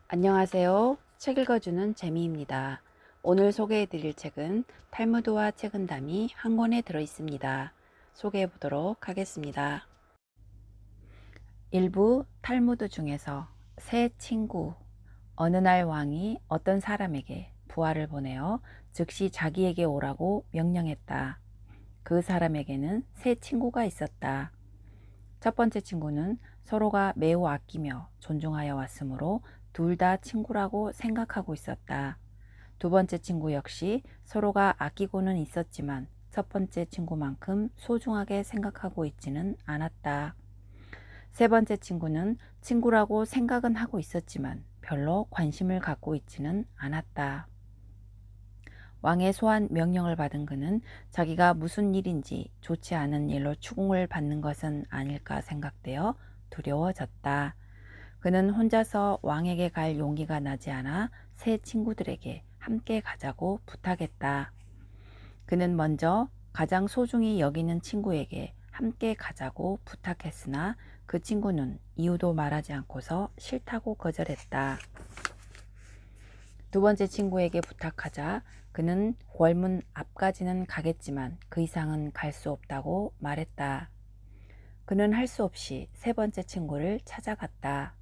안녕하세요. 책 읽어주는 재미입니다. 오늘 소개해 드릴 책은 탈무드와 책은담이 한 권에 들어 있습니다. 소개해 보도록 하겠습니다. 일부 탈무드 중에서 새 친구. 어느 날 왕이 어떤 사람에게 부하를 보내어 즉시 자기에게 오라고 명령했다. 그 사람에게는 새 친구가 있었다. 첫 번째 친구는 서로가 매우 아끼며 존중하여 왔으므로 둘 다 친구라고 생각하고 있었다. 두 번째 친구 역시 서로가 아끼고는 있었지만 첫 번째 친구만큼 소중하게 생각하고 있지는 않았다. 세 번째 친구는 친구라고 생각은 하고 있었지만 별로 관심을 갖고 있지는 않았다. 왕의 소환 명령을 받은 그는 자기가 무슨 일인지 좋지 않은 일로 추궁을 받는 것은 아닐까 생각되어 두려워졌다. 그는 혼자서 왕에게 갈 용기가 나지 않아 새 친구들에게 함께 가자고 부탁했다. 그는 먼저 가장 소중히 여기는 친구에게 함께 가자고 부탁했으나 그 친구는 이유도 말하지 않고서 싫다고 거절했다. 두 번째 친구에게 부탁하자 그는 월문 앞까지는 가겠지만 그 이상은 갈 수 없다고 말했다. 그는 할 수 없이 세 번째 친구를 찾아갔다.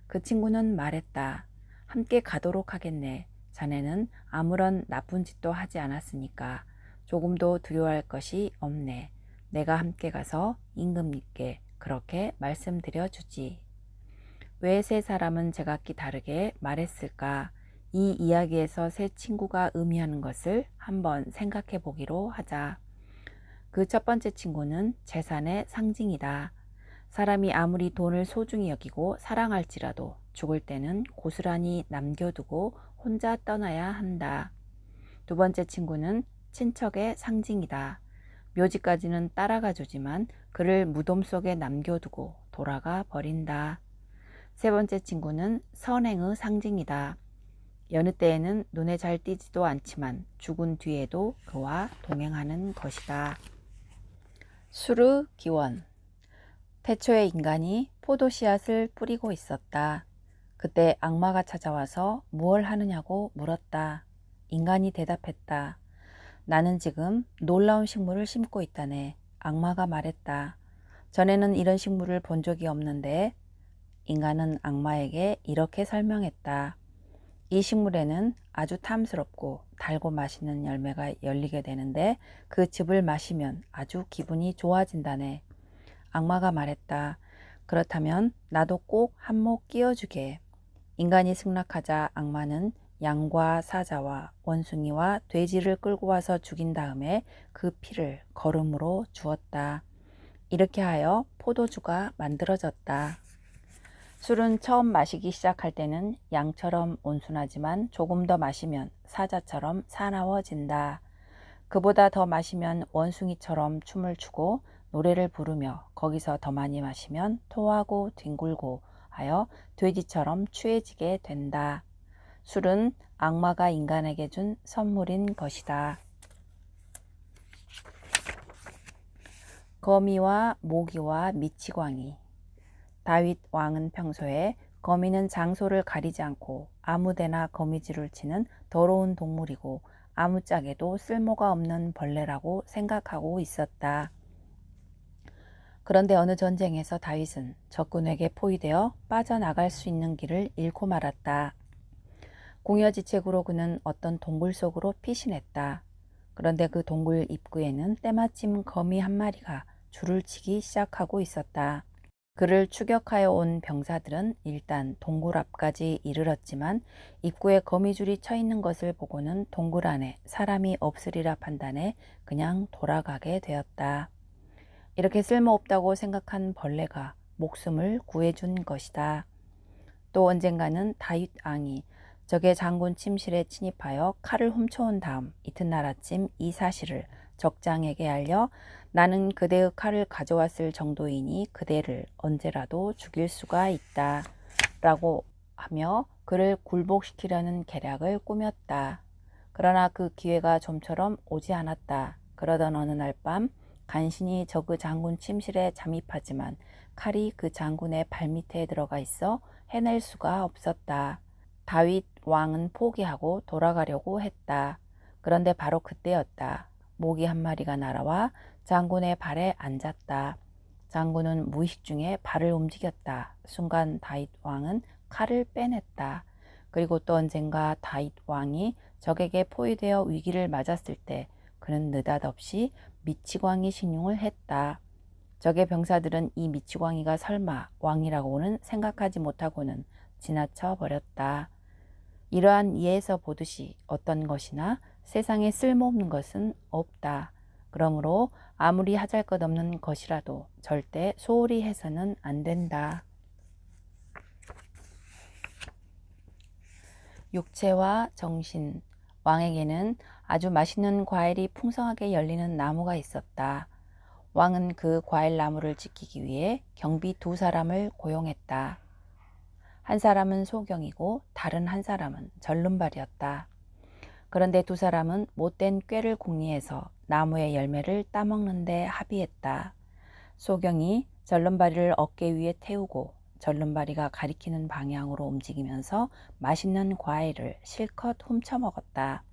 그 친구는 말했다. 함께 가도록 하겠네. 자네는 아무런 나쁜 짓도 하지 않았으니까 조금도 두려워할 것이 없네. 내가 함께 가서 임금님께 그렇게 말씀드려 주지. 왜 세 사람은 제각기 다르게 말했을까? 이 이야기에서 새 친구가 의미하는 것을 한번 생각해 보기로 하자. 그 첫 번째 친구는 재산의 상징이다. 사람이 아무리 돈을 소중히 여기고 사랑할지라도 죽을 때는 고스란히 남겨두고 혼자 떠나야 한다. 두 번째 친구는 친척의 상징이다. 묘지까지는 따라가 주지만 그를 무덤 속에 남겨두고 돌아가 버린다. 세 번째 친구는 선행의 상징이다. 여느 때에는 눈에 잘 띄지도 않지만 죽은 뒤에도 그와 동행하는 것이다. 수르 기원. 태초에 인간이 포도 씨앗을 뿌리고 있었다. 그때 악마가 찾아와서 무얼 하느냐고 물었다. 인간이 대답했다. 나는 지금 놀라운 식물을 심고 있다네. 악마가 말했다. 전에는 이런 식물을 본 적이 없는데. 인간은 악마에게 이렇게 설명했다. 이 식물에는 아주 탐스럽고 달고 맛있는 열매가 열리게 되는데 그 즙을 마시면 아주 기분이 좋아진다네. 악마가 말했다. 그렇다면 나도 꼭 한 몫 끼워주게. 인간이 승낙하자 악마는 양과 사자와 원숭이와 돼지를 끌고 와서 죽인 다음에 그 피를 거름으로 주었다. 이렇게 하여 포도주가 만들어졌다. 술은 처음 마시기 시작할 때는 양처럼 온순하지만 조금 더 마시면 사자처럼 사나워진다. 그보다 더 마시면 원숭이처럼 춤을 추고 노래를 부르며 거기서 더 많이 마시면 토하고 뒹굴고 하여 돼지처럼 취해지게 된다. 술은 악마가 인간에게 준 선물인 것이다. 거미와 모기와 미치광이. 다윗 왕은 평소에 거미는 장소를 가리지 않고 아무데나 거미줄을 치는 더러운 동물이고 아무짝에도 쓸모가 없는 벌레라고 생각하고 있었다. 그런데 어느 전쟁에서 다윗은 적군에게 포위되어 빠져나갈 수 있는 길을 잃고 말았다. 공여지책으로 그는 어떤 동굴 속으로 피신했다. 그런데 그 동굴 입구에는 때마침 거미 한 마리가 줄을 치기 시작하고 있었다. 그를 추격하여 온 병사들은 일단 동굴 앞까지 이르렀지만 입구에 거미줄이 쳐 있는 것을 보고는 동굴 안에 사람이 없으리라 판단해 그냥 돌아가게 되었다. 이렇게 쓸모없다고 생각한 벌레가 목숨을 구해준 것이다. 또 언젠가는 다윗 왕이 적의 장군 침실에 침입하여 칼을 훔쳐온 다음 이튿날 아침 이 사실을 적장에게 알려 나는 그대의 칼을 가져왔을 정도이니 그대를 언제라도 죽일 수가 있다 라고 하며 그를 굴복시키려는 계략을 꾸몄다. 그러나 그 기회가 좀처럼 오지 않았다. 그러던 어느 날 밤 간신히 적의 장군 침실에 잠입하지만 칼이 그 장군의 발밑에 들어가 있어 해낼 수가 없었다. 다윗 왕은 포기하고 돌아가려고 했다. 그런데 바로 그때였다. 모기 한 마리가 날아와 장군의 발에 앉았다. 장군은 무의식 중에 발을 움직였다. 순간 다윗 왕은 칼을 빼냈다. 그리고 또 언젠가 다윗 왕이 적에게 포위되어 위기를 맞았을 때 그는 느닷없이 미치광이 식용을 했다. 적의 병사들은 이 미치광이가 설마 왕이라고는 생각하지 못하고는 지나쳐 버렸다. 이러한 예에서 보듯이 어떤 것이나 세상에 쓸모없는 것은 없다. 그러므로 아무리 하잘것없는 것이라도 절대 소홀히 해서는 안 된다. 육체와 정신. 왕에게는 아주 맛있는 과일이 풍성하게 열리는 나무가 있었다. 왕은 그 과일 나무를 지키기 위해 경비 2사람을 고용했다. 한 사람은 소경이고 다른 한 사람은 절름발이었다. 그런데 2사람은 못된 꾀를 궁리해서 나무의 열매를 따먹는 데 합의했다. 소경이 절름발이를 어깨 위에 태우고 절름발이가 가리키는 방향으로 움직이면서 맛있는 과일을 실컷 훔쳐먹었다.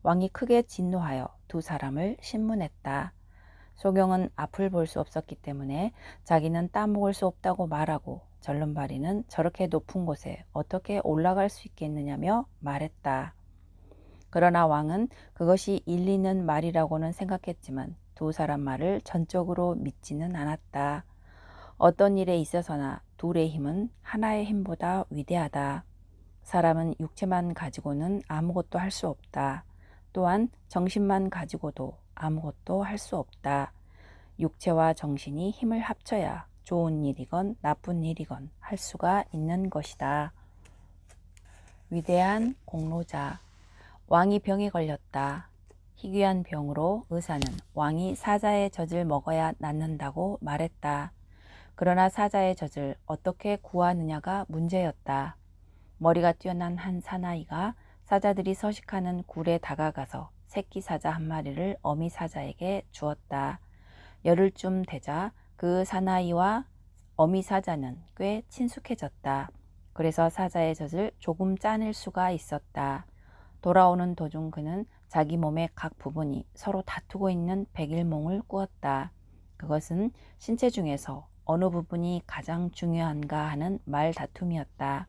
왕이 크게 진노하여 2사람을 신문했다. 소경은 앞을 볼 수 없었기 때문에 자기는 따먹을 수 없다고 말하고 절름발이는 저렇게 높은 곳에 어떻게 올라갈 수 있겠느냐며 말했다. 그러나 왕은 그것이 일리 있는 말이라고는 생각했지만 2사람 말을 전적으로 믿지는 않았다. 어떤 일에 있어서나 둘의 힘은 하나의 힘보다 위대하다. 사람은 육체만 가지고는 아무것도 할 수 없다. 또한 정신만 가지고도 아무것도 할 수 없다. 육체와 정신이 힘을 합쳐야 좋은 일이건 나쁜 일이건 할 수가 있는 것이다. 위대한 공로자. 왕이 병에 걸렸다. 희귀한 병으로 의사는 왕이 사자의 젖을 먹어야 낫는다고 말했다. 그러나 사자의 젖을 어떻게 구하느냐가 문제였다. 머리가 뛰어난 한 사나이가 사자들이 서식하는 굴에 다가가서 새끼 사자 한 마리를 어미 사자에게 주었다. 열흘쯤 되자 그 사나이와 어미 사자는 꽤 친숙해졌다. 그래서 사자의 젖을 조금 짜낼 수가 있었다. 돌아오는 도중 그는 자기 몸의 각 부분이 서로 다투고 있는 백일몽을 꾸었다. 그것은 신체 중에서 어느 부분이 가장 중요한가 하는 말다툼이었다.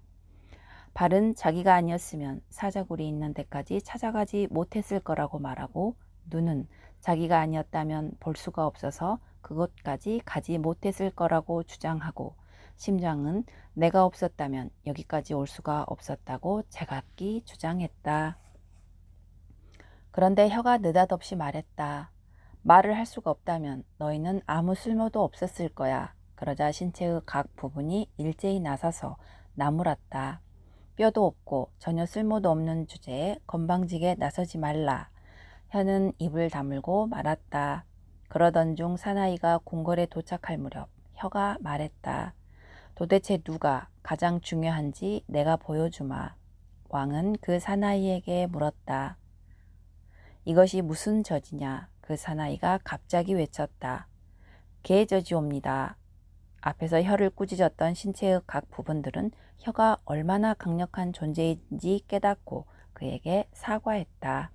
발은 자기가 아니었으면 사자굴이 있는 데까지 찾아가지 못했을 거라고 말하고, 눈은 자기가 아니었다면 볼 수가 없어서 그곳까지 가지 못했을 거라고 주장하고, 심장은 내가 없었다면 여기까지 올 수가 없었다고 제각기 주장했다. 그런데 혀가 느닷없이 말했다. 말을 할 수가 없다면 너희는 아무 쓸모도 없었을 거야. 그러자 신체의 각 부분이 일제히 나서서 나무랐다. 뼈도 없고 전혀 쓸모도 없는 주제에 건방지게 나서지 말라. 혀는 입을 다물고 말았다. 그러던 중 사나이가 궁궐에 도착할 무렵 혀가 말했다. 도대체 누가 가장 중요한지 내가 보여주마. 왕은 그 사나이에게 물었다. 이것이 무슨 젖이냐? 그 사나이가 갑자기 외쳤다. 개 젖이옵니다. 앞에서 혀를 꾸짖었던 신체의 각 부분들은 혀가 얼마나 강력한 존재인지 깨닫고 그에게 사과했다.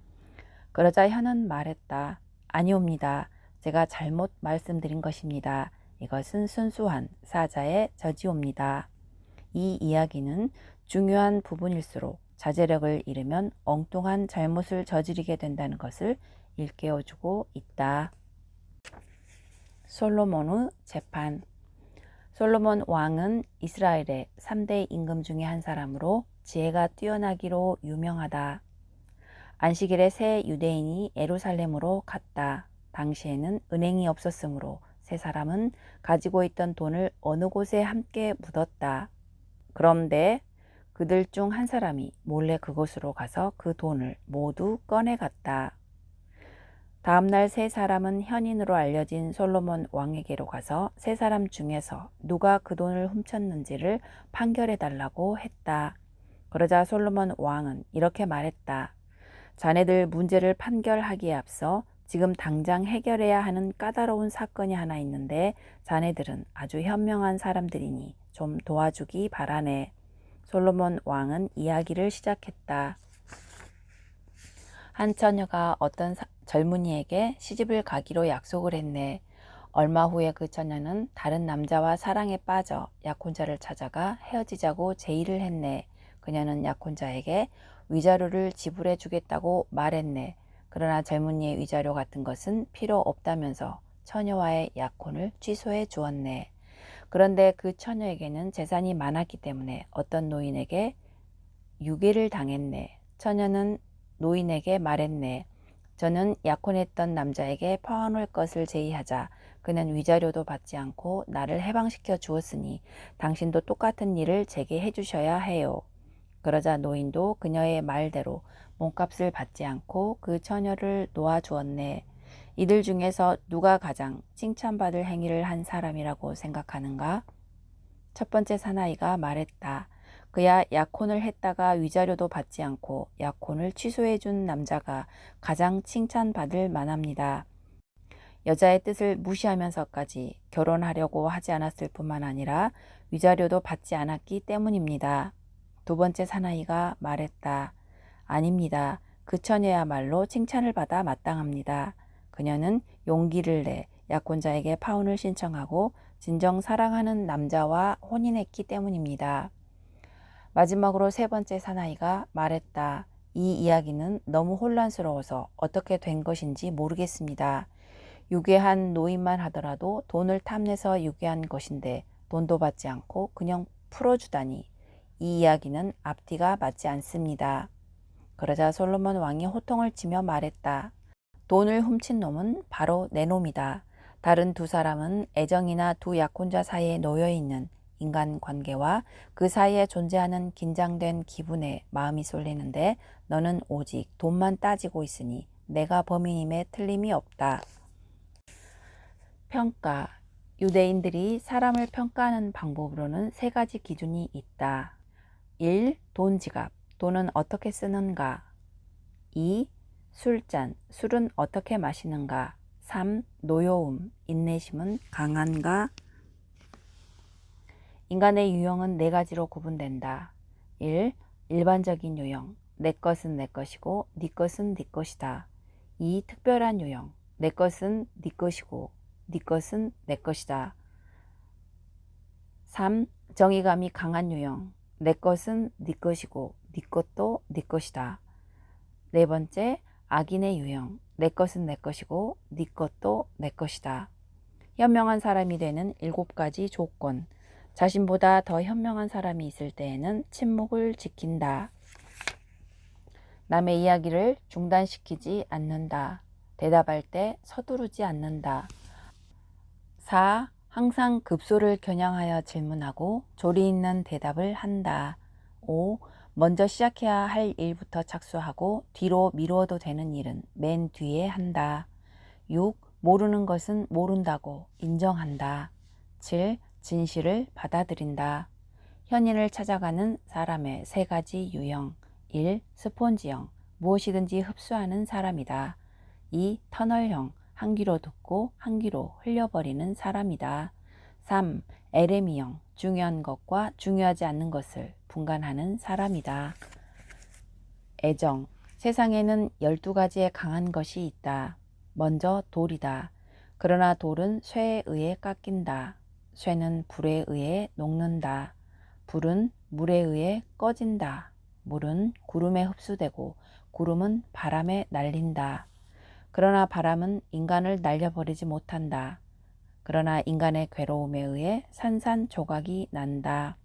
그러자 혀는 말했다. 아니옵니다. 제가 잘못 말씀드린 것입니다. 이것은 순수한 사자의 젖이옵니다. 이 이야기는 중요한 부분일수록 자제력을 잃으면 엉뚱한 잘못을 저지르게 된다는 것을 일깨워주고 있다. 솔로몬의 재판. 솔로몬 왕은 이스라엘의 3대 임금 중에 한 사람으로 지혜가 뛰어나기로 유명하다. 안식일에 새 유대인이 예루살렘으로 갔다. 당시에는 은행이 없었으므로 세 사람은 가지고 있던 돈을 어느 곳에 함께 묻었다. 그런데 그들 중 한 사람이 몰래 그곳으로 가서 그 돈을 모두 꺼내갔다. 다음날 세 사람은 현인으로 알려진 솔로몬 왕에게로 가서 세 사람 중에서 누가 그 돈을 훔쳤는지를 판결해달라고 했다. 그러자 솔로몬 왕은 이렇게 말했다. 자네들 문제를 판결하기에 앞서 지금 당장 해결해야 하는 까다로운 사건이 하나 있는데 자네들은 아주 현명한 사람들이니 좀 도와주기 바라네. 솔로몬 왕은 이야기를 시작했다. 한 처녀가 어떤 젊은이에게 시집을 가기로 약속을 했네. 얼마 후에 그 처녀는 다른 남자와 사랑에 빠져 약혼자를 찾아가 헤어지자고 제의를 했네. 그녀는 약혼자에게 위자료를 지불해 주겠다고 말했네. 그러나 젊은이의 위자료 같은 것은 필요 없다면서 처녀와의 약혼을 취소해 주었네. 그런데 그 처녀에게는 재산이 많았기 때문에 어떤 노인에게 유괴를 당했네. 처녀는 노인에게 말했네. 저는 약혼했던 남자에게 파혼할 것을 제의하자 그는 위자료도 받지 않고 나를 해방시켜 주었으니 당신도 똑같은 일을 제게 해주셔야 해요. 그러자 노인도 그녀의 말대로 몸값을 받지 않고 그 처녀를 놓아주었네. 이들 중에서 누가 가장 칭찬받을 행위를 한 사람이라고 생각하는가? 첫 번째 사나이가 말했다. 그야 약혼을 했다가 위자료도 받지 않고 약혼을 취소해준 남자가 가장 칭찬받을 만합니다. 여자의 뜻을 무시하면서까지 결혼하려고 하지 않았을 뿐만 아니라 위자료도 받지 않았기 때문입니다. 두 번째 사나이가 말했다. 아닙니다. 그 처녀야말로 칭찬을 받아 마땅합니다. 그녀는 용기를 내 약혼자에게 파혼을 신청하고 진정 사랑하는 남자와 혼인했기 때문입니다. 마지막으로 세 번째 사나이가 말했다. 이 이야기는 너무 혼란스러워서 어떻게 된 것인지 모르겠습니다. 유괴한 노인만 하더라도 돈을 탐내서 유괴한 것인데 돈도 받지 않고 그냥 풀어주다니 이 이야기는 앞뒤가 맞지 않습니다. 그러자 솔로몬 왕이 호통을 치며 말했다. 돈을 훔친 놈은 바로 내 놈이다. 다른 두 사람은 애정이나 두 약혼자 사이에 놓여있는 인간관계와 그 사이에 존재하는 긴장된 기분에 마음이 쏠리는데 너는 오직 돈만 따지고 있으니 내가 범인임에 틀림이 없다. 평가. 유대인들이 사람을 평가하는 방법으로는 세 가지 기준이 있다. 1. 돈 지갑. 돈은 어떻게 쓰는가? 2. 술잔. 술은 어떻게 마시는가? 3. 노여움. 인내심은 강한가? 인간의 유형은 네 가지로 구분된다. 1. 일반적인 유형. 내 것은 내 것이고 네 것은 네 것이다. 2. 특별한 유형. 내 것은 네 것이고 네 것은 내 것이다. 3. 정의감이 강한 유형. 내 것은 네 것이고 네 것도 네 것이다. 네 번째, 악인의 유형. 내 것은 내 것이고 네 것도 내 것이다. 현명한 사람이 되는 7가지 조건. 자신보다 더 현명한 사람이 있을 때에는 침묵을 지킨다. 남의 이야기를 중단시키지 않는다. 대답할 때 서두르지 않는다. 4. 항상 급소를 겨냥하여 질문하고 조리 있는 대답을 한다. 5. 먼저 시작해야 할 일부터 착수하고 뒤로 미루어도 되는 일은 맨 뒤에 한다. 6. 모르는 것은 모른다고 인정한다. 7. 진실을 받아들인다. 현인을 찾아가는 사람의 세 가지 유형. 1. 스폰지형. 무엇이든지 흡수하는 사람이다. 2. 터널형. 한 귀로 듣고 한 귀로 흘려버리는 사람이다. 3. 에레미형. 중요한 것과 중요하지 않는 것을 분간하는 사람이다. 애정. 세상에는 12가지의 강한 것이 있다. 먼저 돌이다. 그러나 돌은 쇠에 의해 깎인다. 쇠는 불에 의해 녹는다. 불은 물에 의해 꺼진다. 물은 구름에 흡수되고 구름은 바람에 날린다. 그러나 바람은 인간을 날려버리지 못한다. 그러나 인간의 괴로움에 의해 산산조각이 난다.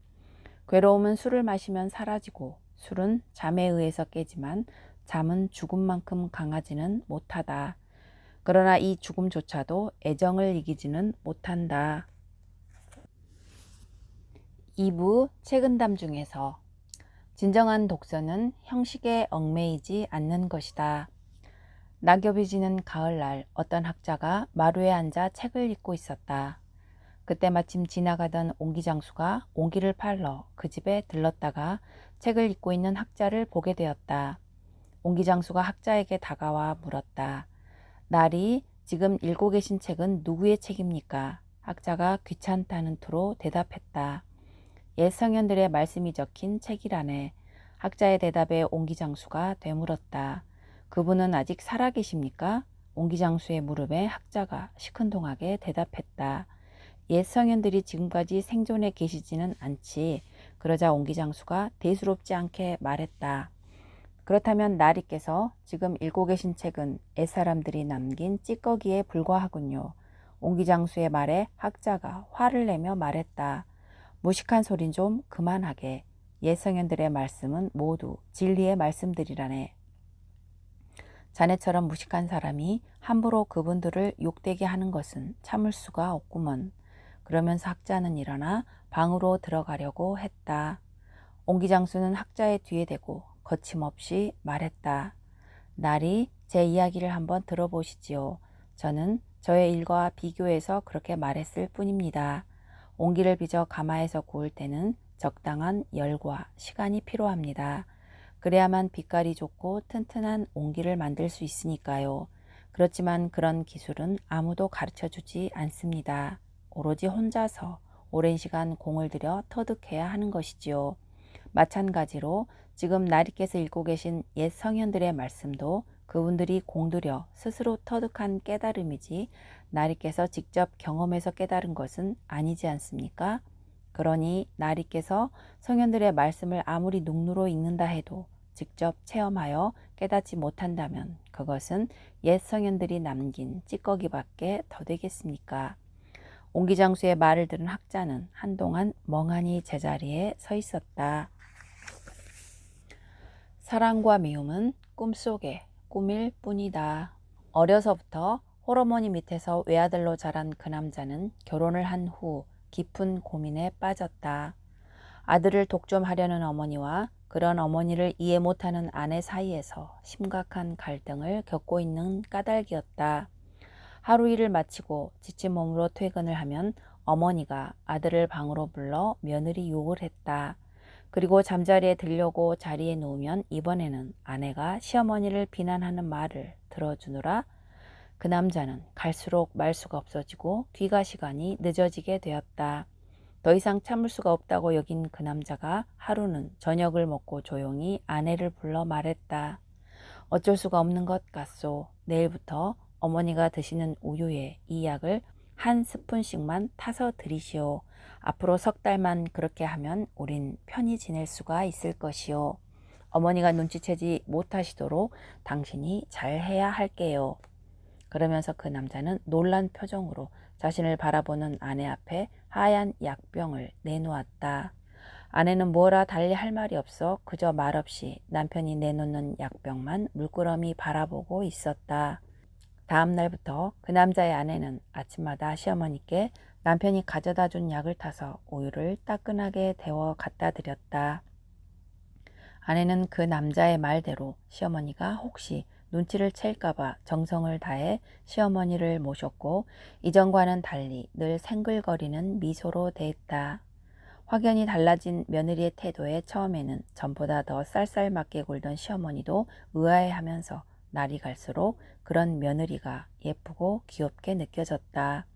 괴로움은 술을 마시면 사라지고 술은 잠에 의해서 깨지만 잠은 죽음만큼 강하지는 못하다. 그러나 이 죽음조차도 애정을 이기지는 못한다. 2부 책은담 중에서 진정한 독서는 형식에 얽매이지 않는 것이다. 낙엽이 지는 가을날 어떤 학자가 마루에 앉아 책을 읽고 있었다. 그때 마침 지나가던 옹기장수가 옹기를 팔러 그 집에 들렀다가 책을 읽고 있는 학자를 보게 되었다. 옹기장수가 학자에게 다가와 물었다. 날이 지금 읽고 계신 책은 누구의 책입니까? 학자가 귀찮다는 투로 대답했다. 옛 성현들의 말씀이 적힌 책이라네. 학자의 대답에 옹기장수가 되물었다. 그분은 아직 살아계십니까? 옹기장수의 무릎에 학자가 시큰둥하게 대답했다. 옛 성현들이 지금까지 생존해 계시지는 않지. 그러자 옹기장수가 대수롭지 않게 말했다. 그렇다면 나리께서 지금 읽고 계신 책은 옛사람들이 남긴 찌꺼기에 불과하군요. 옹기장수의 말에 학자가 화를 내며 말했다. 무식한 소린 좀 그만하게. 옛 성현들의 말씀은 모두 진리의 말씀들이라네. 자네처럼 무식한 사람이 함부로 그분들을 욕되게 하는 것은 참을 수가 없구먼. 그러면서 학자는 일어나 방으로 들어가려고 했다. 옹기장수는 학자의 뒤에 대고 거침없이 말했다. 날이 제 이야기를 한번 들어보시지요. 저는 저의 일과 비교해서 그렇게 말했을 뿐입니다. 옹기를 빚어 가마에서 구울 때는 적당한 열과 시간이 필요합니다. 그래야만 빛깔이 좋고 튼튼한 옹기를 만들 수 있으니까요. 그렇지만 그런 기술은 아무도 가르쳐주지 않습니다. 오로지 혼자서 오랜 시간 공을 들여 터득해야 하는 것이지요. 마찬가지로 지금 나리께서 읽고 계신 옛 성현들의 말씀도 그분들이 공들여 스스로 터득한 깨달음이지 나리께서 직접 경험해서 깨달은 것은 아니지 않습니까? 그러니 나리께서 성현들의 말씀을 아무리 눈으로 읽는다 해도 직접 체험하여 깨닫지 못한다면 그것은 옛 성현들이 남긴 찌꺼기밖에 더 되겠습니까? 옹기장수의 말을 들은 학자는 한동안 멍하니 제자리에 서 있었다. 사랑과 미움은 꿈속의 꿈일 뿐이다. 어려서부터 홀어머니 밑에서 외아들로 자란 그 남자는 결혼을 한 후 깊은 고민에 빠졌다. 아들을 독점하려는 어머니와 그런 어머니를 이해 못하는 아내 사이에서 심각한 갈등을 겪고 있는 까닭이었다. 하루 일을 마치고 지친 몸으로 퇴근을 하면 어머니가 아들을 방으로 불러 며느리 욕을 했다. 그리고 잠자리에 들려고 자리에 누우면 이번에는 아내가 시어머니를 비난하는 말을 들어주느라 그 남자는 갈수록 말 수가 없어지고 귀가 시간이 늦어지게 되었다. 더 이상 참을 수가 없다고 여긴 그 남자가 하루는 저녁을 먹고 조용히 아내를 불러 말했다. 어쩔 수가 없는 것 같소. 내일부터 어머니가 드시는 우유에 이 약을 한 스푼씩만 타서 드리시오. 앞으로 석 달만 그렇게 하면 우린 편히 지낼 수가 있을 것이오. 어머니가 눈치채지 못하시도록 당신이 잘해야 할게요. 그러면서 그 남자는 놀란 표정으로 자신을 바라보는 아내 앞에 하얀 약병을 내놓았다. 아내는 뭐라 달리 할 말이 없어 그저 말없이 남편이 내놓는 약병만 물끄러미 바라보고 있었다. 다음 날부터 그 남자의 아내는 아침마다 시어머니께 남편이 가져다 준 약을 타서 우유를 따끈하게 데워 갖다 드렸다. 아내는 그 남자의 말대로 시어머니가 혹시 눈치를 챌까봐 정성을 다해 시어머니를 모셨고 이전과는 달리 늘 생글거리는 미소로 대했다. 확연히 달라진 며느리의 태도에 처음에는 전보다 더 쌀쌀맞게 굴던 시어머니도 의아해하면서 날이 갈수록 그런 며느리가 예쁘고 귀엽게 느껴졌다.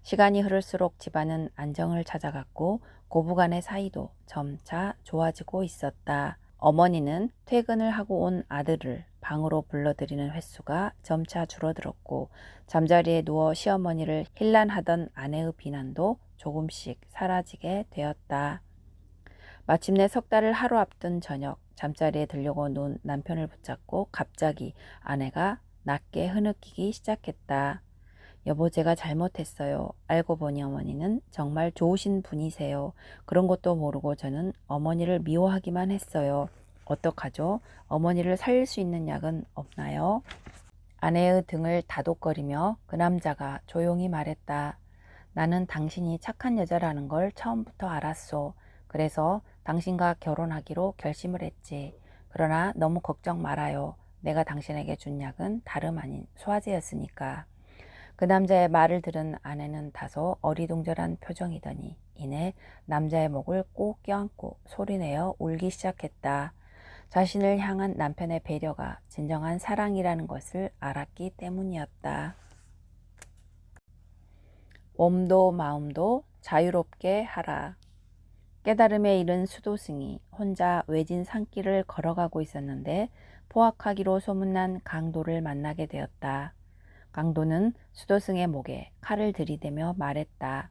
시간이 흐를수록 집안은 안정을 찾아갔고 고부간의 사이도 점차 좋아지고 있었다. 어머니는 퇴근을 하고 온 아들을 방으로 불러들이는 횟수가 점차 줄어들었고 잠자리에 누워 시어머니를 힐난하던 아내의 비난도 조금씩 사라지게 되었다. 마침내 석 달을 하루 앞둔 저녁 잠자리에 들려고 누운 남편을 붙잡고 갑자기 아내가 낮게 흐느끼기 시작했다. 여보, 제가 잘못했어요. 알고 보니 어머니는 정말 좋으신 분이세요. 그런 것도 모르고 저는 어머니를 미워하기만 했어요. 어떡하죠? 어머니를 살릴 수 있는 약은 없나요? 아내의 등을 다독거리며 그 남자가 조용히 말했다. 나는 당신이 착한 여자라는 걸 처음부터 알았소. 그래서 당신과 결혼하기로 결심을 했지. 그러나 너무 걱정 말아요. 내가 당신에게 준 약은 다름 아닌 소화제였으니까. 그 남자의 말을 들은 아내는 다소 어리둥절한 표정이더니 이내 남자의 목을 꼭 껴안고 소리내어 울기 시작했다. 자신을 향한 남편의 배려가 진정한 사랑이라는 것을 알았기 때문이었다. 몸도 마음도 자유롭게 하라. 깨달음에 이른 수도승이 혼자 외진 산길을 걸어가고 있었는데 포악하기로 소문난 강도를 만나게 되었다. 강도는 수도승의 목에 칼을 들이대며 말했다.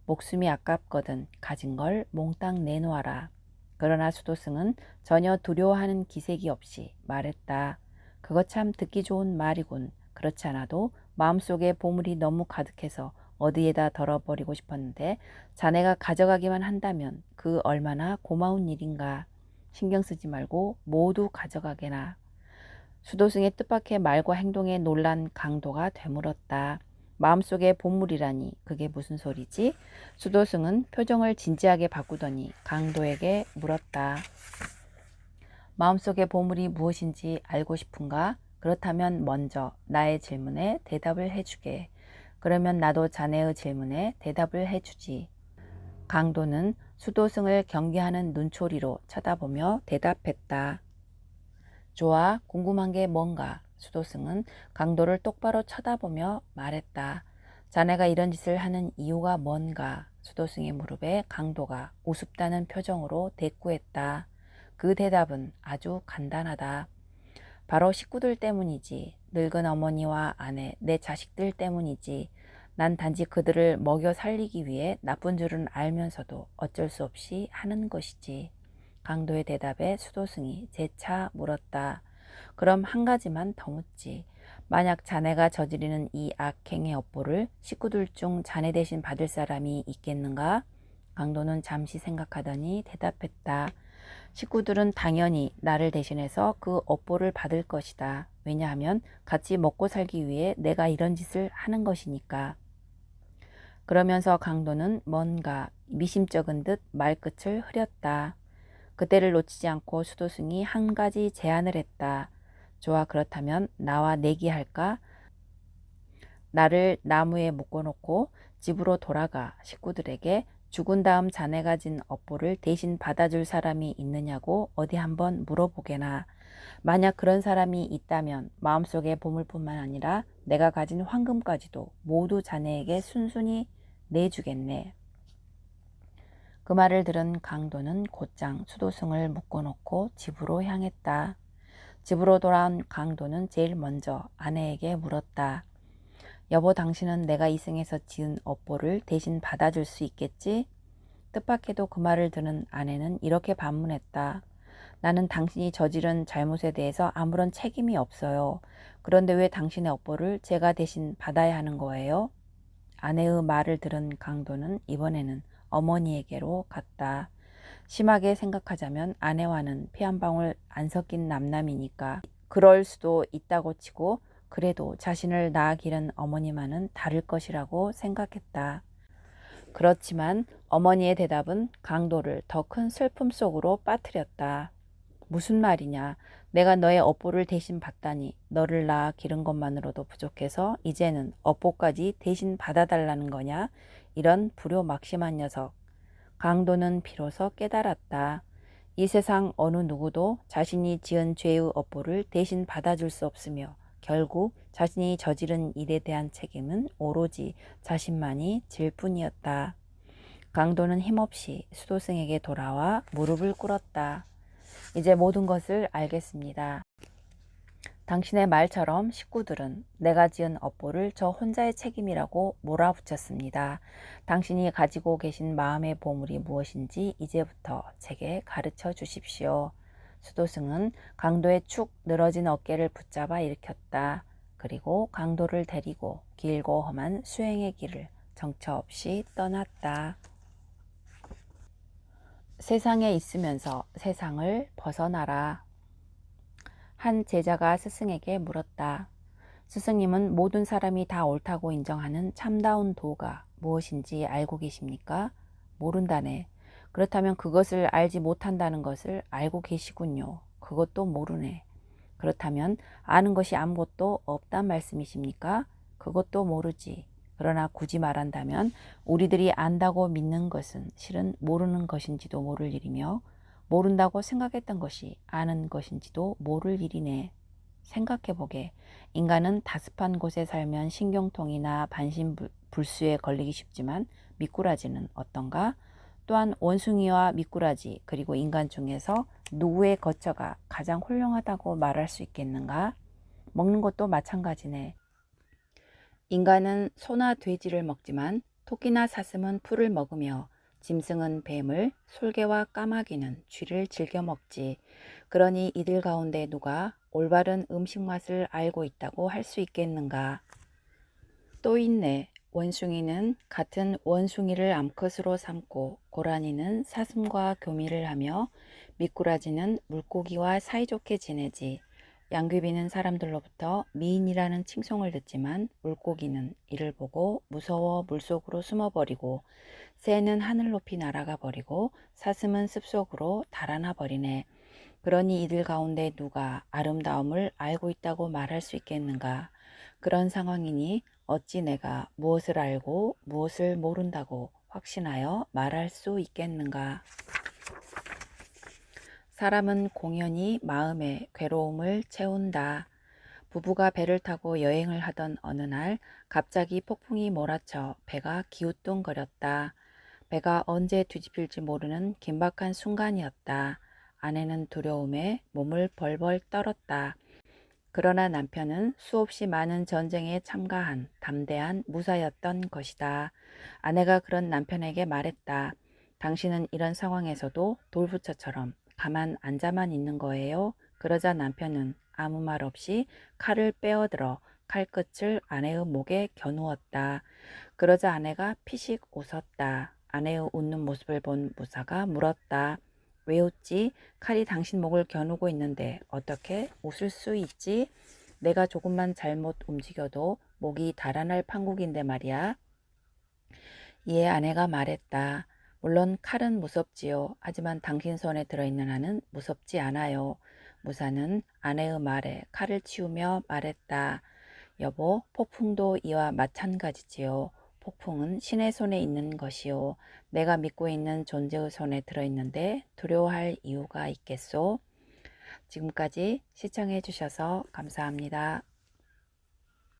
목숨이 아깝거든 가진 걸 몽땅 내놓아라. 그러나 수도승은 전혀 두려워하는 기색이 없이 말했다. 그거 참 듣기 좋은 말이군. 그렇지 않아도 마음속에 보물이 너무 가득해서 어디에다 덜어버리고 싶었는데 자네가 가져가기만 한다면 그 얼마나 고마운 일인가. 신경 쓰지 말고 모두 가져가게나. 수도승의 뜻밖의 말과 행동에 놀란 강도가 되물었다. 마음속에 보물이라니 그게 무슨 소리지? 수도승은 표정을 진지하게 바꾸더니 강도에게 물었다. 마음속의 보물이 무엇인지 알고 싶은가? 그렇다면 먼저 나의 질문에 대답을 해주게. 그러면 나도 자네의 질문에 대답을 해주지. 강도는 수도승을 경계하는 눈초리로 쳐다보며 대답했다. 좋아, 궁금한 게 뭔가? 수도승은 강도를 똑바로 쳐다보며 말했다. 자네가 이런 짓을 하는 이유가 뭔가? 수도승의 무릎에 강도가 우습다는 표정으로 대꾸했다. 그 대답은 아주 간단하다. 바로 식구들 때문이지. 늙은 어머니와 아내, 내 자식들 때문이지. 난 단지 그들을 먹여 살리기 위해 나쁜 줄은 알면서도 어쩔 수 없이 하는 것이지. 강도의 대답에 수도승이 재차 물었다. 그럼 한 가지만 더 묻지. 만약 자네가 저지르는 이 악행의 업보를 식구들 중 자네 대신 받을 사람이 있겠는가? 강도는 잠시 생각하더니 대답했다. 식구들은 당연히 나를 대신해서 그 업보를 받을 것이다. 왜냐하면 같이 먹고 살기 위해 내가 이런 짓을 하는 것이니까. 그러면서 강도는 뭔가 미심쩍은 듯 말끝을 흐렸다. 그때를 놓치지 않고 수도승이 한 가지 제안을 했다. 좋아, 그렇다면 나와 내기할까? 나를 나무에 묶어놓고 집으로 돌아가 식구들에게 죽은 다음 자네가 진 업보를 대신 받아줄 사람이 있느냐고 어디 한번 물어보게나. 만약 그런 사람이 있다면 마음속의 보물뿐만 아니라 내가 가진 황금까지도 모두 자네에게 순순히 내주겠네. 그 말을 들은 강도는 곧장 수도승을 묶어놓고 집으로 향했다. 집으로 돌아온 강도는 제일 먼저 아내에게 물었다. 여보, 당신은 내가 이승에서 지은 업보를 대신 받아줄 수 있겠지? 뜻밖에도 그 말을 들은 아내는 이렇게 반문했다. 나는 당신이 저지른 잘못에 대해서 아무런 책임이 없어요. 그런데 왜 당신의 업보를 제가 대신 받아야 하는 거예요? 아내의 말을 들은 강도는 이번에는 어머니에게로 갔다. 심하게 생각하자면 아내와는 피 한 방울 안 섞인 남남이니까 그럴 수도 있다고 치고 그래도 자신을 낳아 기른 어머니만은 다를 것이라고 생각했다. 그렇지만 어머니의 대답은 강도를 더 큰 슬픔 속으로 빠뜨렸다. 무슨 말이냐? 내가 너의 업보를 대신 받다니 너를 낳아 기른 것만으로도 부족해서 이제는 업보까지 대신 받아달라는 거냐? 이런 불효막심한 녀석. 강도는 비로소 깨달았다. 이 세상 어느 누구도 자신이 지은 죄의 업보를 대신 받아줄 수 없으며 결국 자신이 저지른 일에 대한 책임은 오로지 자신만이 질 뿐이었다. 강도는 힘없이 수도승에게 돌아와 무릎을 꿇었다. 이제 모든 것을 알겠습니다. 당신의 말처럼 식구들은 내가 지은 업보를 저 혼자의 책임이라고 몰아붙였습니다. 당신이 가지고 계신 마음의 보물이 무엇인지 이제부터 제게 가르쳐 주십시오. 수도승은 강도의 축 늘어진 어깨를 붙잡아 일으켰다. 그리고 강도를 데리고 길고 험한 수행의 길을 정처 없이 떠났다. 세상에 있으면서 세상을 벗어나라. 한 제자가 스승에게 물었다. 스승님은 모든 사람이 다 옳다고 인정하는 참다운 도가 무엇인지 알고 계십니까? 모른다네. 그렇다면 그것을 알지 못한다는 것을 알고 계시군요. 그것도 모르네. 그렇다면 아는 것이 아무것도 없단 말씀이십니까? 그것도 모르지. 그러나 굳이 말한다면 우리들이 안다고 믿는 것은 실은 모르는 것인지도 모를 일이며 모른다고 생각했던 것이 아는 것인지도 모를 일이네. 생각해보게. 인간은 다습한 곳에 살면 신경통이나 반신불수에 걸리기 쉽지만 미꾸라지는 어떤가? 또한 원숭이와 미꾸라지 그리고 인간 중에서 누구의 거처가 가장 훌륭하다고 말할 수 있겠는가? 먹는 것도 마찬가지네. 인간은 소나 돼지를 먹지만 토끼나 사슴은 풀을 먹으며 짐승은 뱀을, 솔개와 까마귀는 쥐를 즐겨 먹지. 그러니 이들 가운데 누가 올바른 음식 맛을 알고 있다고 할 수 있겠는가? 또 있네. 원숭이는 같은 원숭이를 암컷으로 삼고 고라니는 사슴과 교미를 하며 미꾸라지는 물고기와 사이좋게 지내지. 양귀비는 사람들로부터 미인이라는 칭송을 듣지만 물고기는 이를 보고 무서워 물속으로 숨어버리고 새는 하늘 높이 날아가 버리고 사슴은 습속으로 달아나 버리네. 그러니 이들 가운데 누가 아름다움을 알고 있다고 말할 수 있겠는가? 그런 상황이니 어찌 내가 무엇을 알고 무엇을 모른다고 확신하여 말할 수 있겠는가? 사람은 공연히 마음의 괴로움을 채운다. 부부가 배를 타고 여행을 하던 어느 날 갑자기 폭풍이 몰아쳐 배가 기우뚱거렸다. 배가 언제 뒤집힐지 모르는 긴박한 순간이었다. 아내는 두려움에 몸을 벌벌 떨었다. 그러나 남편은 수없이 많은 전쟁에 참가한 담대한 무사였던 것이다. 아내가 그런 남편에게 말했다. 당신은 이런 상황에서도 돌부처처럼 가만 앉아만 있는 거예요. 그러자 남편은 아무 말 없이 칼을 빼어들어 칼끝을 아내의 목에 겨누었다. 그러자 아내가 피식 웃었다. 아내의 웃는 모습을 본 무사가 물었다. 왜 웃지? 칼이 당신 목을 겨누고 있는데 어떻게 웃을 수 있지? 내가 조금만 잘못 움직여도 목이 달아날 판국인데 말이야. 이에 아내가 말했다. 물론 칼은 무섭지요. 하지만 당신 손에 들어있는 한은 무섭지 않아요. 무사는 아내의 말에 칼을 치우며 말했다. 여보, 폭풍도 이와 마찬가지지요. 폭풍은 신의 손에 있는 것이요. 내가 믿고 있는 존재의 손에 들어있는데 두려워할 이유가 있겠소? 지금까지 시청해 주셔서 감사합니다.